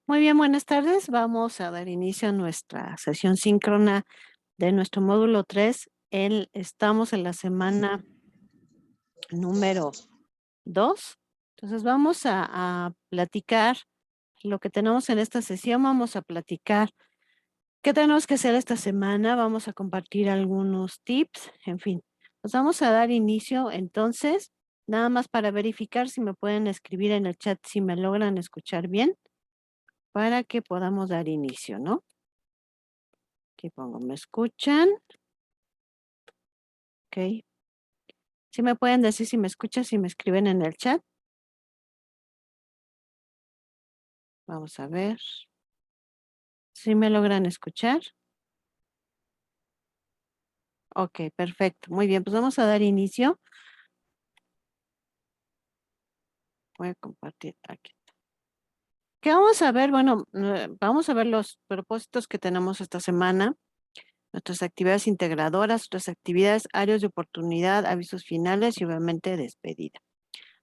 Muy bien, buenas tardes. Vamos a dar inicio a nuestra sesión síncrona de nuestro módulo 3. Estamos en la semana número 2. Entonces vamos a platicar lo que tenemos en esta sesión. Vamos a platicar qué tenemos que hacer esta semana. Vamos a compartir algunos tips, en fin. Pues vamos a dar inicio entonces, nada más para verificar si me pueden escribir en el chat si me logran escuchar bien para que podamos dar inicio, ¿no? Aquí pongo, ¿me escuchan? Ok. ¿Sí me pueden decir si me escuchan, si me escriben en el chat? Vamos a ver. ¿Sí me logran escuchar? Ok, perfecto. Muy bien, pues vamos a dar inicio. Voy a compartir aquí. ¿Qué vamos a ver? Bueno, vamos a ver los propósitos que tenemos esta semana, nuestras actividades integradoras, nuestras actividades, áreas de oportunidad, avisos finales y obviamente despedida.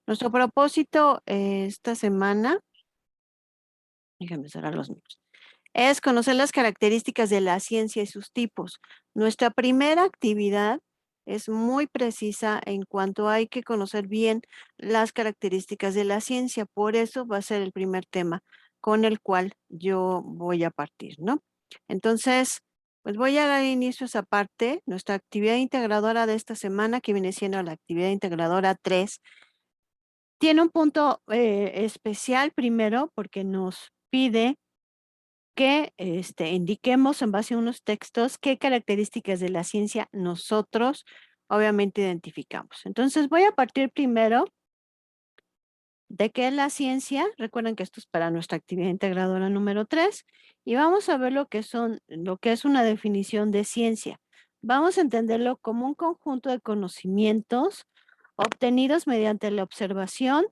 Nuestro propósito esta semana, déjenme cerrar los números. Es conocer las características de la ciencia y sus tipos. Nuestra primera actividad es muy precisa en cuanto hay que conocer bien las características de la ciencia. Por eso va a ser el primer tema con el cual yo voy a partir, ¿no? Entonces, pues voy a dar inicio a esa parte. Nuestra actividad integradora de esta semana, que viene siendo la actividad integradora 3, tiene un punto especial primero porque nos pide que indiquemos en base a unos textos qué características de la ciencia nosotros obviamente identificamos. Entonces voy a partir primero de qué es la ciencia. Recuerden que esto es para nuestra actividad integradora número 3 y vamos a ver lo que es una definición de ciencia. Vamos a entenderlo como un conjunto de conocimientos obtenidos mediante la observación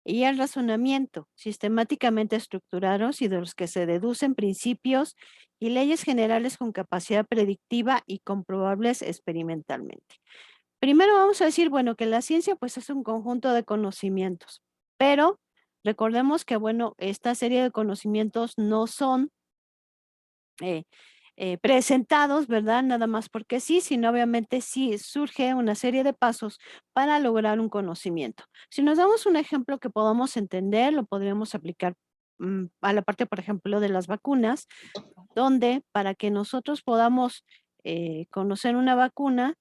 y el razonamiento, sistemáticamente estructurados y de los que se deducen principios y leyes generales con capacidad predictiva y comprobables experimentalmente. Primero vamos a decir, bueno, que la ciencia pues es un conjunto de conocimientos, pero recordemos que, bueno, esta serie de conocimientos no son eh, presentados, ¿verdad? Nada más porque sí, sino obviamente sí surge una serie de pasos para lograr un conocimiento. Si nos damos un ejemplo que podamos entender, lo podríamos aplicar a la parte, por ejemplo, de las vacunas, donde para que nosotros podamos conocer una vacuna,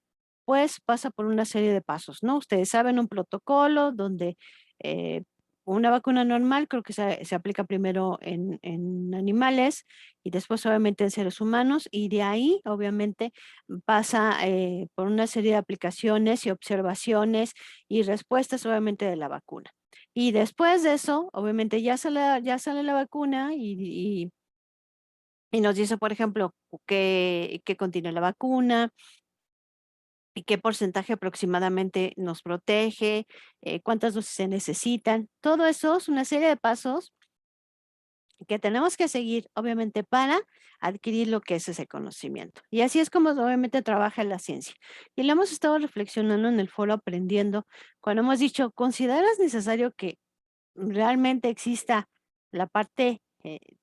pues pasa por una serie de pasos, ¿no? Ustedes saben un protocolo donde eh, una vacuna normal creo que se aplica primero en animales y después obviamente en seres humanos y de ahí obviamente pasa por una serie de aplicaciones y observaciones y respuestas obviamente de la vacuna. Y después de eso, obviamente ya sale la vacuna y nos dice, por ejemplo, qué contiene la vacuna y qué porcentaje aproximadamente nos protege, cuántas dosis se necesitan. Todo eso es una serie de pasos que tenemos que seguir, obviamente, para adquirir lo que es ese conocimiento. Y así es como obviamente trabaja la ciencia. Y lo hemos estado reflexionando en el foro aprendiendo, cuando hemos dicho, ¿consideras necesario que realmente exista la parte,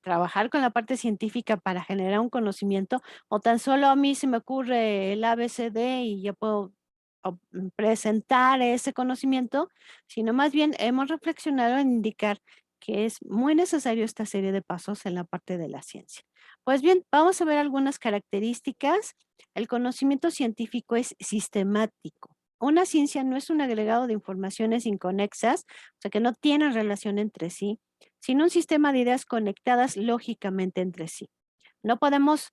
trabajar con la parte científica para generar un conocimiento, o tan solo a mí se me ocurre el ABCD y yo puedo presentar ese conocimiento, sino más bien hemos reflexionado en indicar que es muy necesario esta serie de pasos en la parte de la ciencia. Pues bien, vamos a ver algunas características. El conocimiento científico es sistemático. Una ciencia no es un agregado de informaciones inconexas, o sea, que no tienen relación entre sí, sino un sistema de ideas conectadas lógicamente entre sí. No podemos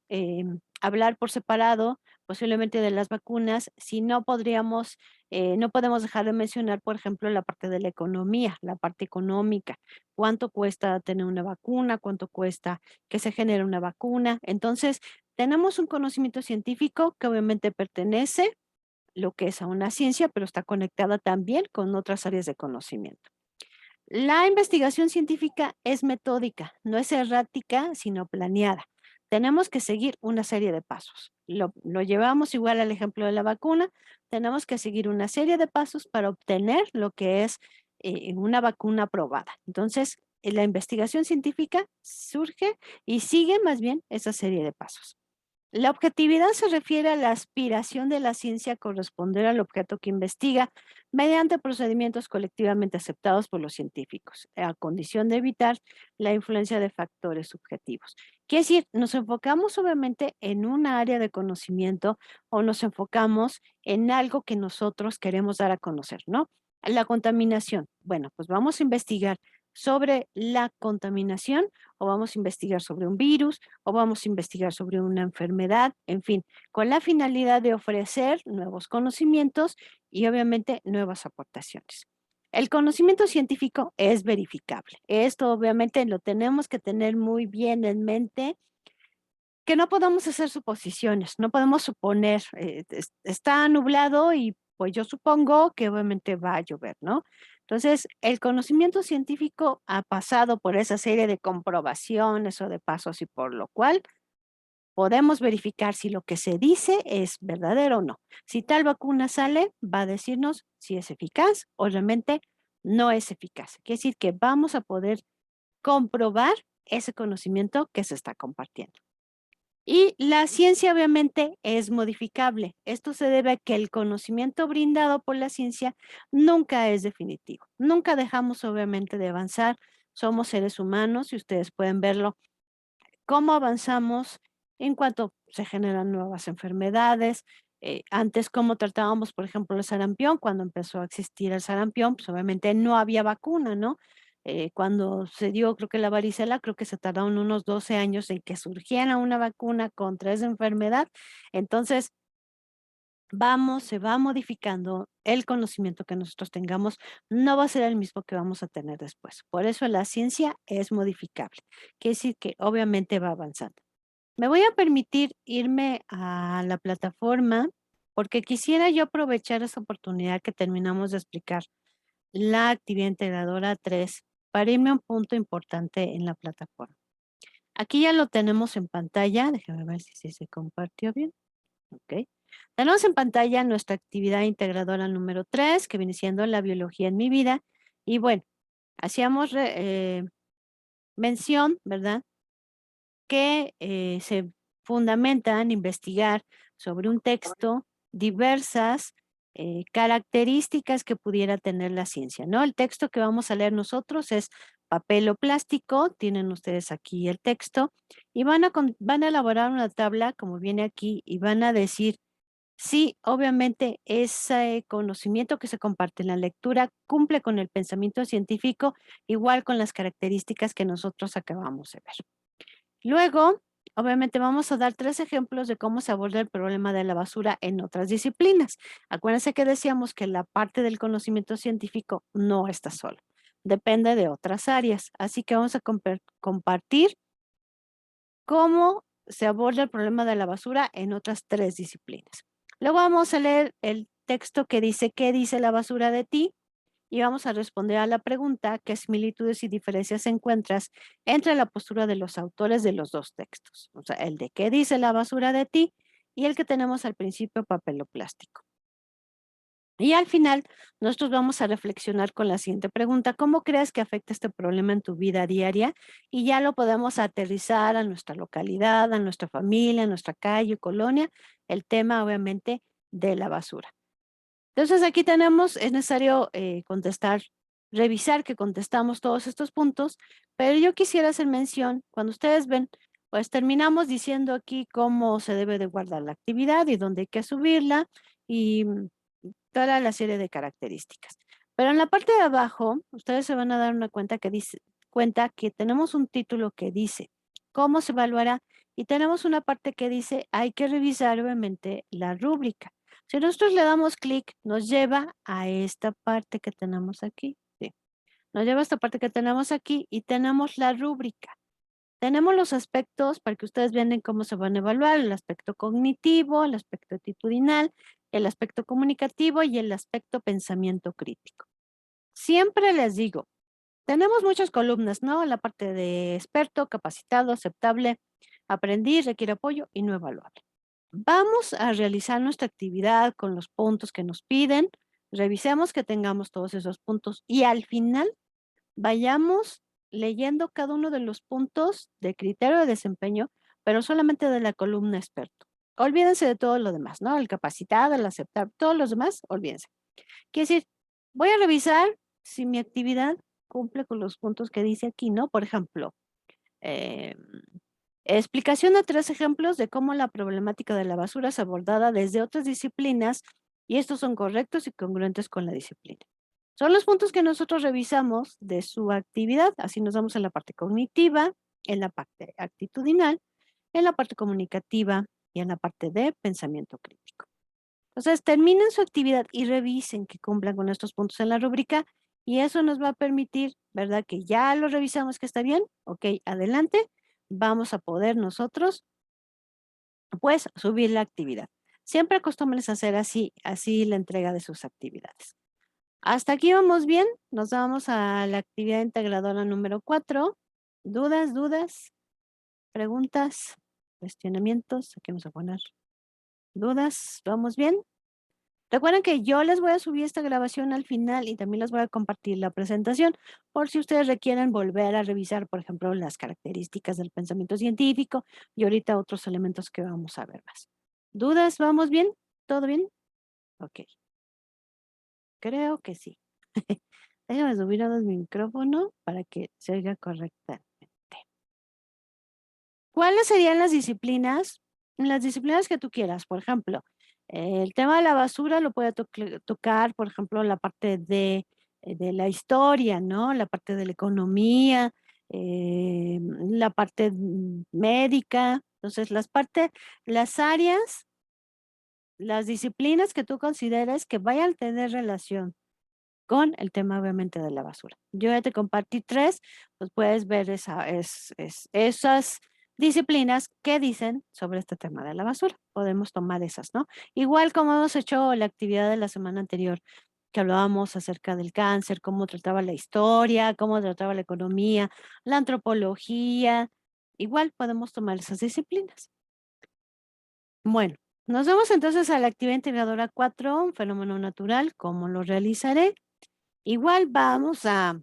hablar por separado posiblemente de las vacunas, si no podríamos, no podemos dejar de mencionar, por ejemplo, la parte de la economía, la parte económica, cuánto cuesta tener una vacuna, cuánto cuesta que se genere una vacuna. Entonces, tenemos un conocimiento científico que obviamente pertenece lo que es a una ciencia, pero está conectada también con otras áreas de conocimiento. La investigación científica es metódica, no es errática, sino planeada. Tenemos que seguir una serie de pasos. Lo llevamos igual al ejemplo de la vacuna. Tenemos que seguir una serie de pasos para obtener lo que es una vacuna aprobada. Entonces, la investigación científica surge y sigue más bien esa serie de pasos. La objetividad se refiere a la aspiración de la ciencia a corresponder al objeto que investiga mediante procedimientos colectivamente aceptados por los científicos, a condición de evitar la influencia de factores subjetivos. Quiere decir, nos enfocamos obviamente en una área de conocimiento o nos enfocamos en algo que nosotros queremos dar a conocer, ¿no? La contaminación. Bueno, pues vamos a investigar sobre la contaminación o vamos a investigar sobre un virus o vamos a investigar sobre una enfermedad, en fin, con la finalidad de ofrecer nuevos conocimientos y obviamente nuevas aportaciones. El conocimiento científico es verificable. Esto obviamente lo tenemos que tener muy bien en mente, que no podemos hacer suposiciones, no podemos suponer, está nublado y pues yo supongo que obviamente va a llover, ¿no? Entonces, el conocimiento científico ha pasado por esa serie de comprobaciones o de pasos y por lo cual podemos verificar si lo que se dice es verdadero o no. Si tal vacuna sale, va a decirnos si es eficaz o realmente no es eficaz. Quiere decir que vamos a poder comprobar ese conocimiento que se está compartiendo. Y la ciencia obviamente es modificable. Esto se debe a que el conocimiento brindado por la ciencia nunca es definitivo. Nunca dejamos obviamente de avanzar. Somos seres humanos y ustedes pueden verlo cómo avanzamos en cuanto se generan nuevas enfermedades. Antes, cómo tratábamos, por ejemplo, el sarampión, cuando empezó a existir el sarampión, pues obviamente no había vacuna, ¿no? Cuando se dio, creo que la varicela, creo que se tardaron unos 12 años en que surgiera una vacuna contra esa enfermedad. Entonces, se va modificando el conocimiento que nosotros tengamos, no va a ser el mismo que vamos a tener después. Por eso la ciencia es modificable, quiere decir que obviamente va avanzando. Me voy a permitir irme a la plataforma porque quisiera yo aprovechar esa oportunidad que terminamos de explicar la actividad integradora 3 para irme a un punto importante en la plataforma. Aquí ya lo tenemos en pantalla, déjame ver si se compartió bien. Ok. Tenemos en pantalla nuestra actividad integradora número 3, que viene siendo la biología en mi vida. Y bueno, hacíamos mención, ¿verdad? Que se fundamenta en investigar sobre un texto diversas características que pudiera tener la ciencia, ¿no? El texto que vamos a leer nosotros es papel o plástico, tienen ustedes aquí el texto, y van a elaborar una tabla, como viene aquí, y van a decir sí, obviamente ese conocimiento que se comparte en la lectura cumple con el pensamiento científico, igual con las características que nosotros acabamos de ver. Luego, obviamente vamos a dar 3 ejemplos de cómo se aborda el problema de la basura en otras disciplinas. Acuérdense que decíamos que la parte del conocimiento científico no está sola, depende de otras áreas. Así que vamos a compartir cómo se aborda el problema de la basura en otras 3 disciplinas. Luego vamos a leer el texto que dice, ¿qué dice la basura de ti? Y vamos a responder a la pregunta, ¿qué similitudes y diferencias encuentras entre la postura de los autores de los 2 textos? O sea, el de qué dice la basura de ti y el que tenemos al principio, papel o plástico. Y al final, nosotros vamos a reflexionar con la siguiente pregunta, ¿cómo crees que afecta este problema en tu vida diaria? Y ya lo podemos aterrizar a nuestra localidad, a nuestra familia, a nuestra calle, colonia, el tema obviamente de la basura. Entonces aquí tenemos, es necesario contestar, revisar que contestamos todos estos puntos, pero yo quisiera hacer mención, cuando ustedes ven, pues terminamos diciendo aquí cómo se debe de guardar la actividad y dónde hay que subirla y toda la serie de características. Pero en la parte de abajo, ustedes se van a dar una cuenta que tenemos un título que dice cómo se evaluará y tenemos una parte que dice hay que revisar obviamente la rúbrica. Si nosotros le damos clic, nos lleva a esta parte que tenemos aquí. Sí. Nos lleva a esta parte que tenemos aquí y tenemos la rúbrica. Tenemos los aspectos para que ustedes vean en cómo se van a evaluar, el aspecto cognitivo, el aspecto actitudinal, el aspecto comunicativo y el aspecto pensamiento crítico. Siempre les digo, tenemos muchas columnas, ¿no? La parte de experto, capacitado, aceptable, aprendí, requiere apoyo y no evaluable. Vamos a realizar nuestra actividad con los puntos que nos piden, revisemos que tengamos todos esos puntos y al final vayamos leyendo cada uno de los puntos de criterio de desempeño, pero solamente de la columna experto. Olvídense de todo lo demás, ¿no? El capacitado, el aceptar, todos los demás, olvídense. Quiere decir, voy a revisar si mi actividad cumple con los puntos que dice aquí, ¿no? Por ejemplo, em, explicación de 3 ejemplos de cómo la problemática de la basura es abordada desde otras disciplinas y estos son correctos y congruentes con la disciplina. Son los puntos que nosotros revisamos de su actividad, así nos vamos en la parte cognitiva, en la parte actitudinal, en la parte comunicativa y en la parte de pensamiento crítico. Entonces, terminen su actividad y revisen que cumplan con estos puntos en la rúbrica y eso nos va a permitir, ¿verdad? Que ya lo revisamos que está bien, ok, adelante, vamos a poder nosotros, pues, subir la actividad. Siempre acostúmbrense a hacer así la entrega de sus actividades. Hasta aquí vamos bien, nos vamos a la actividad integradora número 4. Dudas, preguntas, cuestionamientos, aquí vamos a poner dudas, ¿vamos bien? Recuerden que yo les voy a subir esta grabación al final y también les voy a compartir la presentación por si ustedes requieren volver a revisar, por ejemplo, las características del pensamiento científico y ahorita otros elementos que vamos a ver más. ¿Dudas? ¿Vamos bien? ¿Todo bien? Ok, creo que sí. Déjame subir a mi micrófono para que se oiga correctamente. ¿Cuáles serían las disciplinas? Las disciplinas que tú quieras, por ejemplo, el tema de la basura lo puede tocar, por ejemplo, la parte de la historia, ¿no? La parte de la economía, la parte médica. Entonces, las áreas, las disciplinas que tú consideres que vayan a tener relación con el tema obviamente de la basura. Yo ya te compartí 3, pues puedes ver esas disciplinas que dicen sobre este tema de la basura. Podemos tomar esas, ¿no? Igual como hemos hecho la actividad de la semana anterior, que hablábamos acerca del cáncer, cómo trataba la historia, cómo trataba la economía, la antropología, igual podemos tomar esas disciplinas. Bueno, nos vamos entonces a la actividad integradora 4, un fenómeno natural, ¿cómo lo realizaré? Igual vamos a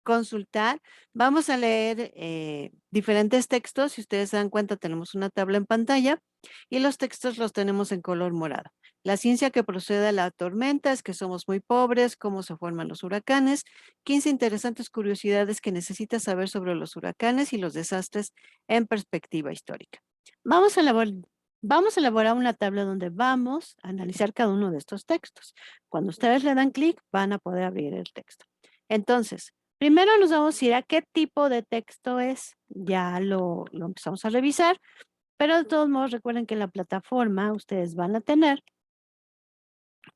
consultar, vamos a leer diferentes textos. Si ustedes se dan cuenta, tenemos una tabla en pantalla y los textos los tenemos en color morado. La ciencia que procede a la tormenta es que somos muy pobres, cómo se forman los huracanes, 15 interesantes curiosidades que necesitas saber sobre los huracanes y los desastres en perspectiva histórica. Vamos a elaborar una tabla donde vamos a analizar cada uno de estos textos. Cuando ustedes le dan clic, van a poder abrir el texto. Entonces, primero nos vamos a ir a qué tipo de texto es. Ya lo empezamos a revisar, pero de todos modos recuerden que en la plataforma ustedes van a tener,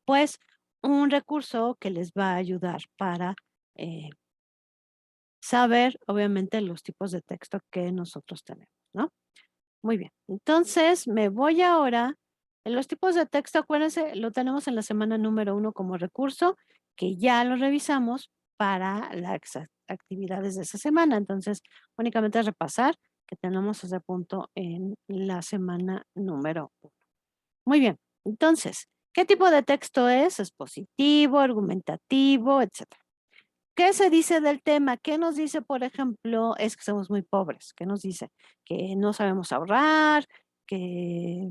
pues, un recurso que les va a ayudar para saber, obviamente, los tipos de texto que nosotros tenemos, ¿no? Muy bien. Entonces, me voy ahora. En los tipos de texto, acuérdense, lo tenemos en la semana número 1 como recurso, que ya lo revisamos para las actividades de esa semana. Entonces, únicamente repasar que tenemos ese punto en la semana número 1. Muy bien. Entonces, ¿qué tipo de texto es? Es positivo, argumentativo, etcétera. ¿Qué se dice del tema? ¿Qué nos dice, por ejemplo, es que somos muy pobres? ¿Qué nos dice? Que no sabemos ahorrar, que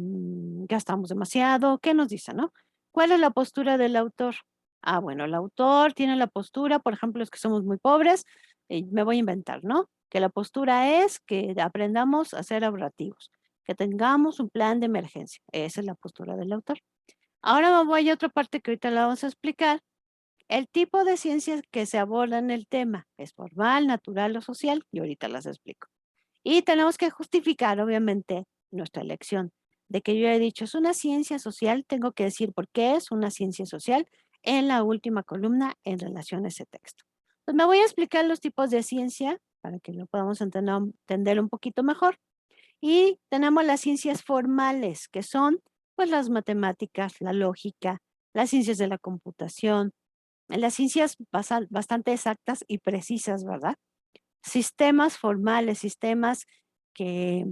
gastamos demasiado. ¿Qué nos dice, no? ¿Cuál es la postura del autor? Ah, bueno, el autor tiene la postura, por ejemplo, es que somos muy pobres, me voy a inventar, ¿no? Que la postura es que aprendamos a ser ahorrativos, que tengamos un plan de emergencia. Esa es la postura del autor. Ahora me voy a otra parte que ahorita la vamos a explicar. El tipo de ciencias que se aborda en el tema es formal, natural o social, y ahorita las explico. Y tenemos que justificar, obviamente, nuestra elección. De que yo he dicho, es una ciencia social, tengo que decir por qué es una ciencia social en la última columna en relación a ese texto. Pues me voy a explicar los tipos de ciencia para que lo podamos entender un poquito mejor. Y tenemos las ciencias formales, que son pues las matemáticas, la lógica, las ciencias de la computación, las ciencias bastante exactas y precisas, ¿verdad? Sistemas formales, sistemas que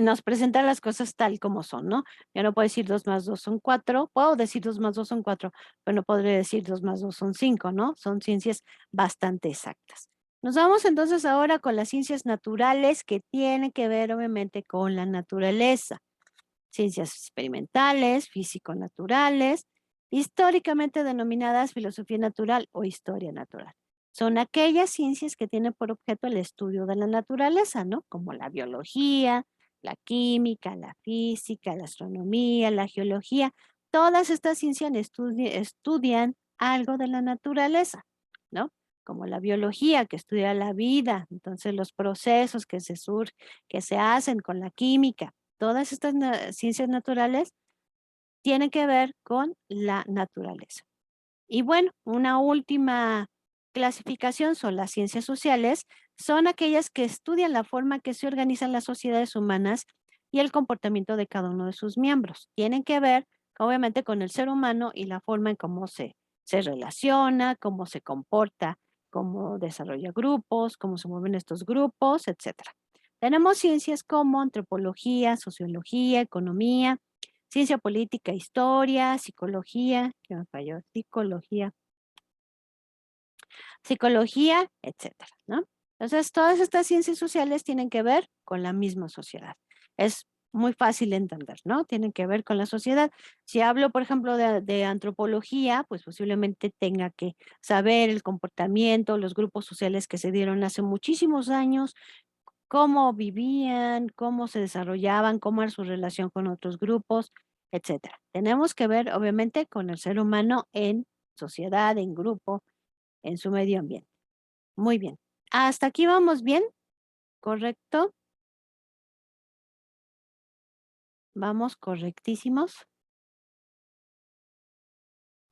nos presenta las cosas tal como son, ¿no? Ya no puedo decir 2 más 2 son 4, puedo decir 2 más 2 son 4, pero no podré decir 2 más 2 son 5, ¿no? Son ciencias bastante exactas. Nos vamos entonces ahora con las ciencias naturales que tienen que ver obviamente con la naturaleza. Ciencias experimentales, físico-naturales, históricamente denominadas filosofía natural o historia natural. Son aquellas ciencias que tienen por objeto el estudio de la naturaleza, ¿no? Como la biología, la química, la física, la astronomía, la geología. Todas estas ciencias estudian algo de la naturaleza, ¿no? Como la biología, que estudia la vida, entonces los procesos que se hacen con la química. Todas estas ciencias naturales tienen que ver con la naturaleza. Y bueno, una última clasificación son las ciencias sociales, son aquellas que estudian la forma que se organizan las sociedades humanas y el comportamiento de cada uno de sus miembros. Tienen que ver, obviamente, con el ser humano y la forma en cómo se relaciona, cómo se comporta, cómo desarrolla grupos, cómo se mueven estos grupos, etcétera. Tenemos ciencias como antropología, sociología, economía, ciencia política, historia, psicología, que me falló, psicología, etcétera, ¿no? Entonces, todas estas ciencias sociales tienen que ver con la misma sociedad. Es muy fácil de entender, ¿no? Tienen que ver con la sociedad. Si hablo, por ejemplo, de antropología, pues posiblemente tenga que saber el comportamiento, los grupos sociales que se dieron hace muchísimos años, cómo vivían, cómo se desarrollaban, cómo era su relación con otros grupos, etcétera. Tenemos que ver, obviamente, con el ser humano en sociedad, en grupo, en su medio ambiente. Muy bien. ¿Hasta aquí vamos bien? ¿Correcto? Vamos correctísimos.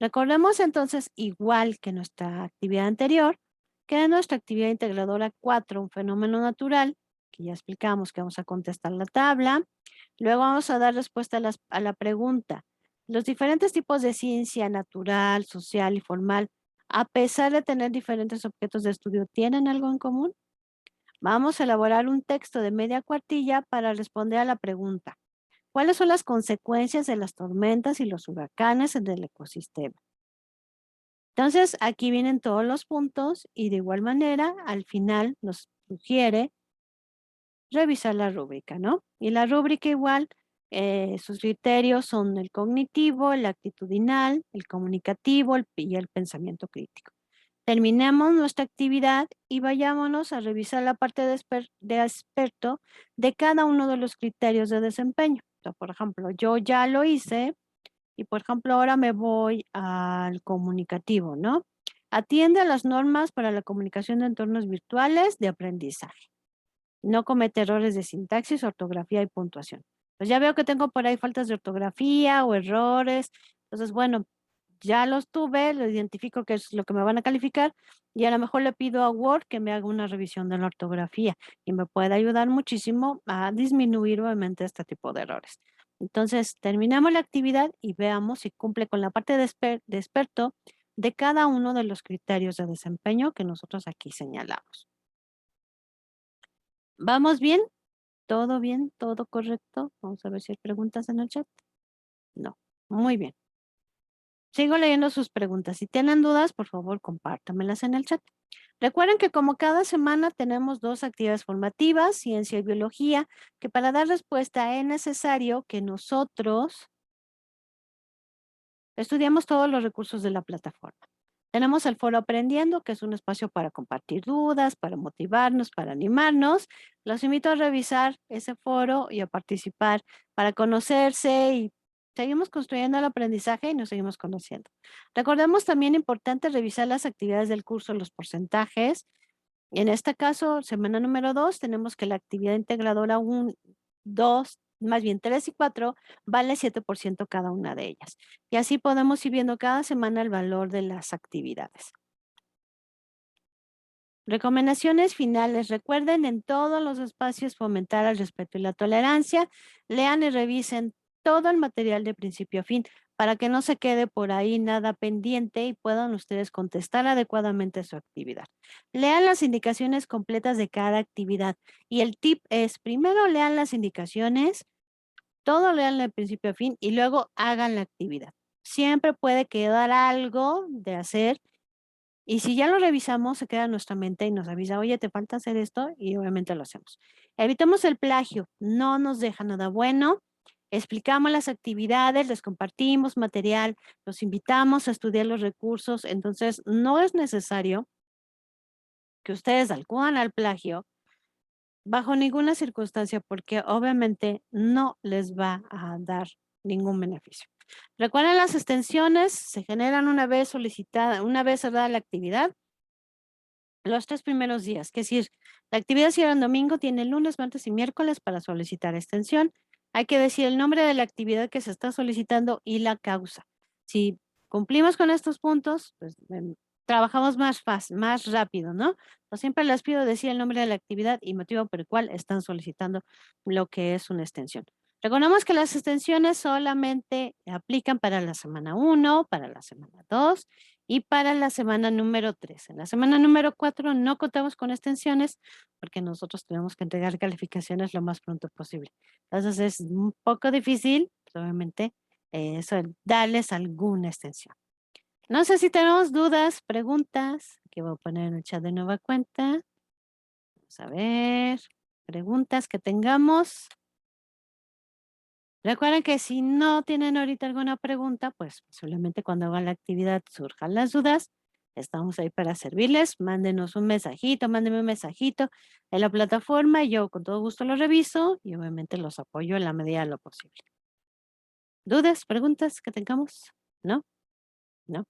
Recordemos entonces, igual que nuestra actividad anterior, que en nuestra actividad integradora 4, un fenómeno natural, que ya explicamos que vamos a contestar la tabla. Luego vamos a dar respuesta a la pregunta. Los diferentes tipos de ciencia natural, social y formal, a pesar de tener diferentes objetos de estudio, ¿tienen algo en común? Vamos a elaborar un texto de media cuartilla para responder a la pregunta. ¿Cuáles son las consecuencias de las tormentas y los huracanes en el ecosistema? Entonces, aquí vienen todos los puntos y de igual manera, al final nos sugiere revisar la rúbrica, ¿no? Y la rúbrica igual, sus criterios son el cognitivo, el actitudinal, el comunicativo y el pensamiento crítico. Terminemos nuestra actividad y vayámonos a revisar la parte de experto de cada uno de los criterios de desempeño. Entonces, por ejemplo, yo ya lo hice y, por ejemplo, ahora me voy al comunicativo, ¿no? Atiende a las normas para la comunicación de entornos virtuales de aprendizaje. No comete errores de sintaxis, ortografía y puntuación. Pues ya veo que tengo por ahí faltas de ortografía o errores. Entonces, bueno, ya los tuve, lo identifico que es lo que me van a calificar y a lo mejor le pido a Word que me haga una revisión de la ortografía y me puede ayudar muchísimo a disminuir obviamente este tipo de errores. Entonces, terminamos la actividad y veamos si cumple con la parte de experto de cada uno de los criterios de desempeño que nosotros aquí señalamos. ¿Vamos bien? ¿Todo bien? ¿Todo correcto? Vamos a ver si hay preguntas en el chat. No. Muy bien. Sigo leyendo sus preguntas. Si tienen dudas, por favor, compártamelas en el chat. Recuerden que como cada semana tenemos 2 actividades formativas, ciencia y biología, que para dar respuesta es necesario que nosotros estudiemos todos los recursos de la plataforma. Tenemos el foro Aprendiendo, que es un espacio para compartir dudas, para motivarnos, para animarnos. Los invito a revisar ese foro y a participar para conocerse y seguimos construyendo el aprendizaje y nos seguimos conociendo. Recordemos también importante revisar las actividades del curso, los porcentajes. En este caso, semana número 2, tenemos que la actividad integradora 1, 2, más bien 3 y 4, vale 7% cada una de ellas. Y así podemos ir viendo cada semana el valor de las actividades. Recomendaciones finales. Recuerden en todos los espacios fomentar el respeto y la tolerancia. Lean y revisen todo el material de principio a fin. para que no se quede por ahí nada pendiente y puedan ustedes contestar adecuadamente su actividad. Lean las indicaciones completas de cada actividad y el tip es, primero lean las indicaciones, todo lean de principio a fin y luego hagan la actividad. Siempre puede quedar algo de hacer y si ya lo revisamos, se queda en nuestra mente y nos avisa, oye, te falta hacer esto y obviamente lo hacemos. Evitemos el plagio, no nos deja nada bueno. Explicamos las actividades, les compartimos material, los invitamos a estudiar los recursos, entonces no es necesario que ustedes acudan al plagio bajo ninguna circunstancia porque obviamente no les va a dar ningún beneficio. Recuerden, las extensiones se generan una vez solicitada, una vez cerrada la actividad, los 3 primeros días, que es decir, la actividad cierra en domingo, tiene lunes, martes y miércoles para solicitar extensión. Hay que decir el nombre de la actividad que se está solicitando y la causa. Si cumplimos con estos puntos, pues trabajamos más fácil, más rápido, ¿no? Pues siempre les pido decir el nombre de la actividad y motivo por el cual están solicitando lo que es una extensión. Recordemos que las extensiones solamente aplican para la semana 1, para la semana 2 y para la semana número 3. En la semana número 4 no contamos con extensiones porque nosotros tenemos que entregar calificaciones lo más pronto posible. Entonces es un poco difícil, pues, obviamente, eso, darles alguna extensión. No sé si tenemos dudas, preguntas, que voy a poner en el chat de nueva cuenta. Vamos a ver, preguntas que tengamos. Recuerden que si no tienen ahorita alguna pregunta, pues solamente cuando hagan la actividad surjan las dudas. Estamos ahí para servirles. Mándenos un mensajito, mándenme un mensajito en la plataforma. Yo con todo gusto lo reviso y obviamente los apoyo en la medida de lo posible. ¿Dudas, preguntas que tengamos? ¿No? ¿No?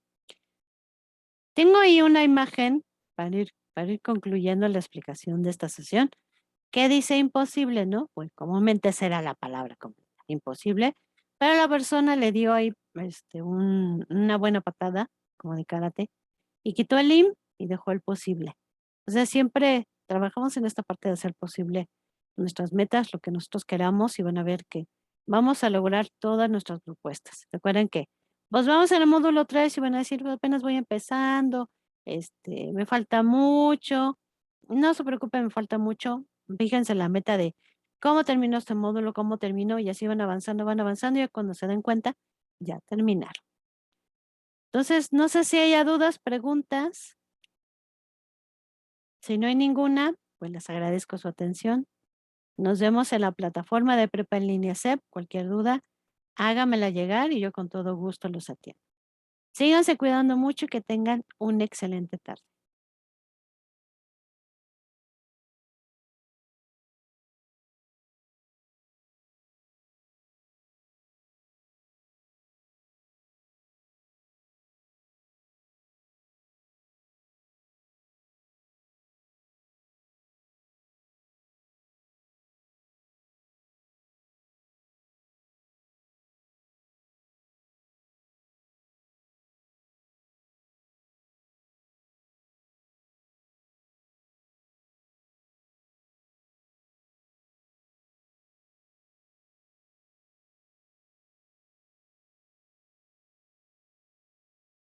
Tengo ahí una imagen para ir concluyendo la explicación de esta sesión. ¿Qué dice imposible, no? Pues comúnmente será la palabra completa, imposible, pero la persona le dio ahí una buena patada, como de karate, y quitó el im y dejó el posible. O sea, siempre trabajamos en esta parte de hacer posible nuestras metas, lo que nosotros queramos, y van a ver que vamos a lograr todas nuestras propuestas. Recuerden que pues vamos en el módulo 3 y van a decir, "Pues, apenas voy empezando, me falta mucho". No se preocupen, me falta mucho. Fíjense en la meta de cómo terminó este módulo, cómo terminó, y así van avanzando, y cuando se den cuenta, ya terminaron. Entonces, no sé si haya dudas, preguntas. Si no hay ninguna, pues les agradezco su atención. Nos vemos en la plataforma de Prepa en línea CEP. Cualquier duda, hágamela llegar y yo con todo gusto los atiendo. Síganse cuidando mucho y que tengan una excelente tarde.